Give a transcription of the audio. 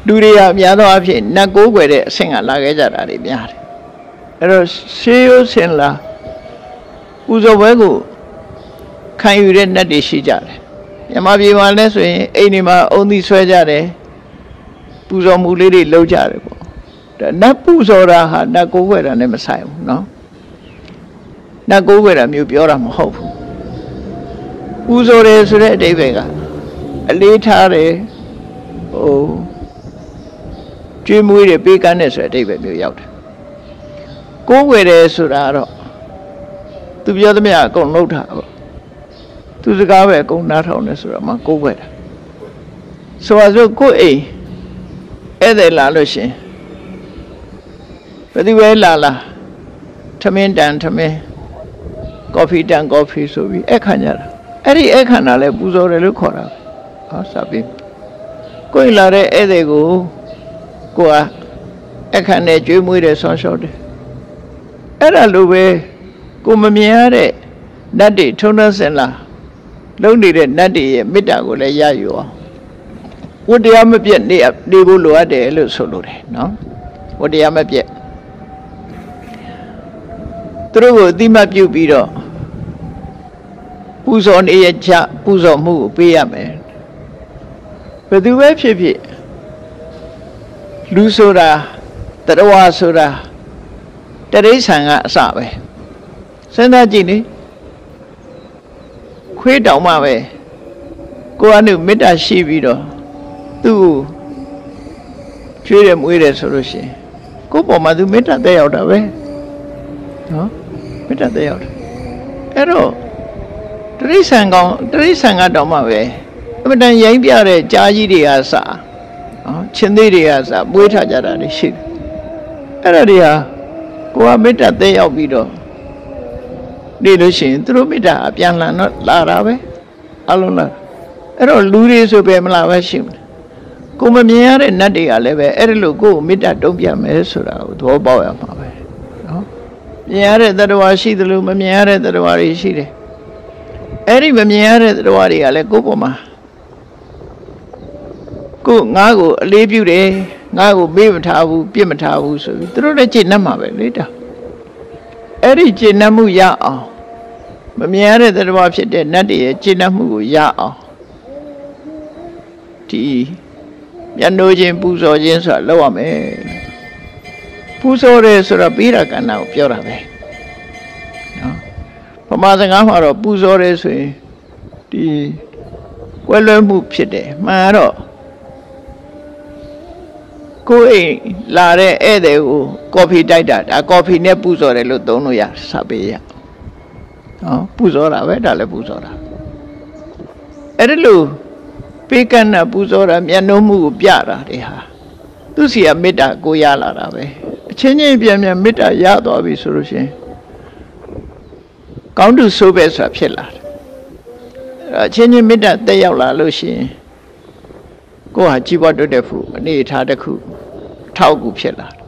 လူတွေကများသောအားဖြင့်နတ်ကိုးကွယ်တဲ့အဆင့်ကလာခဲ့ကြတာတွေများတယ်အဲ့တော့ရှေးရိုးစင်လာပူဇော်ပွဲကိုခံယူတဲ့နတ်တွေရှိကြတယ်မြန်မာပြည်မှာလည်းဆိုရင်အိမ်တွေမှာအုံသီးဆွဲကြတယ်ပူဇော်မှုလေးတွေလုပ်ကြတယ်ပေါ့ဒါနတ်ပူဇော်တာဟာနတ်ကိုးကွယ်တာနဲ့မဆိုင်ဘူးနော်နတ်ကိုးကွယ်တာမျိုးပြောတာမဟုတ်ဘူးပူဇော်တယ်ဆိုတဲ့အဓိပ္ပာယ်ကအလေးထားတယ်ဟိုကျွေးမွေးတယ်ပေးကမ်းတယ်ဆိုတဲ့အဓိပ္ပာယ်မျိုးရောက်တယ်ကိုးကွယ်တယ်ဆိုတာတော့သူပြောသမျှအကုန်လုပ်တာပေါ့သူစကားပဲအကုန်နားထောင်တယ်ဆိုတော့မှကိုးကွယ်တာဆိုတော့ကိုယ့်အိမ်ဧည့်သည်လာလို့ရှင်ဘယ်သူပဲလာထမင်းတန်ထမင်းကော်ဖီတန်ကော်ဖီဆိုပြီးအခါညတာအဲ့ဒီအခါနာလဲပူဇော်တယ်လို့ခေါ်တာဟောစပြီးကိုယ်လာတဲ့ဧည့်သည်ကိုကအခါနဲ့ကျွေးမွေးတယ်ဆောင်းလျှောက်တယ်အဲ့ဒါလိုပဲကိုမမြင်ရတဲ့နတ်တွေထုံးထစင်လာလုံနေတဲ့နတ်တွေရဲ့မေတ္တာကိုလည်းရယူအောင်ဝတ္တရားမပြတ်နေဖို့လိုအပ်တယ်လို့ဆိုလိုတယ်နော်ဝတ္တရားမပြတ်သူတို့ကိုအတိမတ်ပြုပြီးတော့ပူဇော်နေရချပူဇော်မှုကိုပေးရမယ်ဘယ်သူပဲဖြစ်ဖြစ်လူဆိုတာတရဝဆိုတာတရိษံကအစပဲစဉ်းစားကြည့်လေခွေးတောင်မှပဲကိုယ်ကမေတ္တာရှိပြီးတော့သူ့ကိုကျွေးတယ်မွေးတယ်ဆိုလို့ရှိရင်ကိုယ့်ပေါ်မှာသူမေတ္တာတက်ရောက်တာပဲနော်မေတ္တာတက်ရောက်တယ်အဲ့တော့တရိษံကတော့မှပဲအမှန်တန်ရိုင်းပြတဲ့ကြားကြီးတွေကစနော်ချင်းသေးတွေကစမွေးထားကြတာတွေရှိတယ်အဲ့ဒါတွေဟာကိုယ်ကမေတ္တာတက်ရောက်ပြီးတော့နေလို့ရှိရင်သူတို့မေတ္တာအပြန်လှန်တော့လာတာပဲအလုံးလာအဲ့တော့လူတွေဆိုပဲမလားပဲရှိမှာကိုမမြင်ရတဲ့နတ်တွေကလည်းပဲအဲ့ဒီလိုကိုယ်မေတ္တာတုံ့ပြန်မယ်ဆိုတာကိုသဘောပေါက်ရမှာပဲနော်မြင်ရတဲ့သတ္တဝါရှိသလိုမမြင်ရတဲ့သတ္တဝါတွေရှိတယ်အဲ့ဒီမမြင်ရတဲ့သတ္တဝါတွေကလည်းကိုယ်ပေါ်မှာငါ့ကိုအလေးပြုတယ်ငါ့ကိုမေ့မထားဘူးပြစ်မထားဘူးဆိုပြီးသူတို့လည်းကျေနပ်မှာပဲလေတာအဲ့ဒီကျေနပ်မှုရအောင်မမြင်ရတဲ့သတ္တဝါဖြစ်တဲ့နတ်တွေရဲ့ကျေနပ်မှုကိုရအောင်ဒီမျက်နှိုးခြင်းပူဇော်ခြင်းဆိုတာလုပ်ရမယ်ပူဇော်တယ်ဆိုတော့ပေးတာကဏ္ဍကိုပြောတာပဲနော်ဗမာစကားမှာတော့ပူဇော်တယ်ဆိုရင်ဒီကွဲလွဲမှုဖြစ်တယ်မှန်တော့ကိုယ်အိမ်လာတဲ့ဧည့်သည်ကိုကော်ဖီတိုက်တာဒါကော်ဖီနဲ့ပူဇော်တယ်လို့သုံးလို့ရစာပေးရနော်ပူဇော်တာပဲဒါလည်းပူဇော်တာအဲ့ဒါလို့ပေးကမ်းတာပူဇော်တာမျက်နှာမှုကိုပြတာတွေဟာသူစီကမေတ္တာကိုရလာတာပဲအချင်းချင်းပြန်မေတ္တာရသွားပြီဆိုလို့ရှိရင်ကောင်းတူဆိုးပဲဆိုတာဖြစ်လာတယ်အချင်းချင်းမေတ္တာတက်ရောက်လာလို့ရှိရင်ကိုယ်ဟာကြီးပွားတိုးတက်ဖို့အနေအထားတစ်ခုထောက်ကူဖြစ်လာတယ်